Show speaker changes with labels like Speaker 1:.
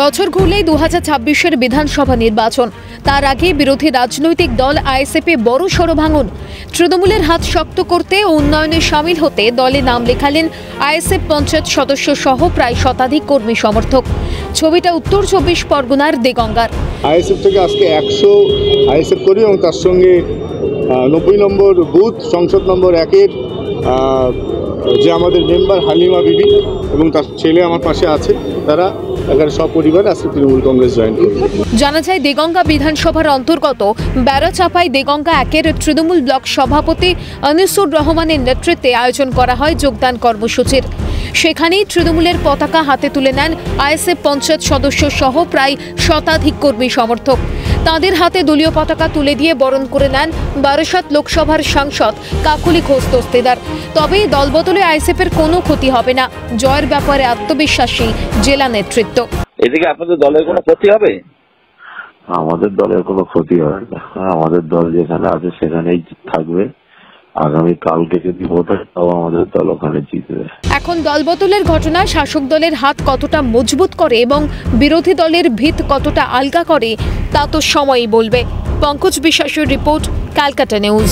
Speaker 1: বছর ঘুরলেই 2026-এর বিধানসভা নির্বাচন। তার আগে বিরোধী রাজনৈতিক দল আইএসএফে বড় সড় ভাঙন। তৃণমূলের হাত শক্ত করতে ও উন্নয়নে সামিল হতে দলে নাম লেখালেন আইএসএফ পঞ্চায়েত সদস্য সহ প্রায় শতাধিক কর্মী সমর্থক। ছবিটা উত্তর 24 পরগনার দেগঙ্গার।
Speaker 2: আইএসএফ থেকে আজকে 100 আইএসএফ করি এবং তার সঙ্গে 90 নম্বর বুথ সংসদ নম্বর 1-এর যে আমাদের মেম্বার হালিমা বিবি এবং তার ছেলে আমার পাশে আছে, তারা এখানে সপরিবার আজকে তৃণমূল কংগ্রেস জয়েন করবে।
Speaker 1: জানা যায় দেগঙ্গা বিধানসভার অন্তর্গত বেড়াচাপাই দেগঙ্গা 1-এর তৃণমূল ব্লক সভাপতি আনিসুর রহমানের নেতৃত্বে আয়োজন করা হয় যোগদান কর্মসূচির। সেখানেই তৃণমূলের পতাকা হাতে তুলে নেন আইএসএফ পঞ্চায়েত সদস্য সহ প্রায় শতাধিক কর্মী সমর্থক। তাদের হাতে দলীয় পতাকা তুলে দিয়ে বরণ করে নেন বারাসাত লোকসভার সাংসদ কাকলি ঘোষ দস্তিদার। তবে দলবদলে আইএসএফের কোনো ক্ষতি হবে না, জয়ের ব্যাপারে আত্মবিশ্বাসী জেলা নেতৃত্ব।
Speaker 3: এদিকে আপনাদের দলের কোনো ক্ষতি হবে?
Speaker 4: আমাদের দলের কোনো ক্ষতি হবে না, আমাদের দল যেখানে আছে সেখানেই থাকবে। আগামী কালকে যদি ভোট হয় তাও আমাদের দল ওখানে জিতবে।
Speaker 1: এখন দলবদলের ঘটনা শাসক দলের হাত কতটা মজবুত করে এবং বিরোধী দলের ভিত কতটা আলগা করে তা তো সময়ই বলবে। পঙ্কজ বিশ্বাসের রিপোর্ট, ক্যালকাটা নিউজ।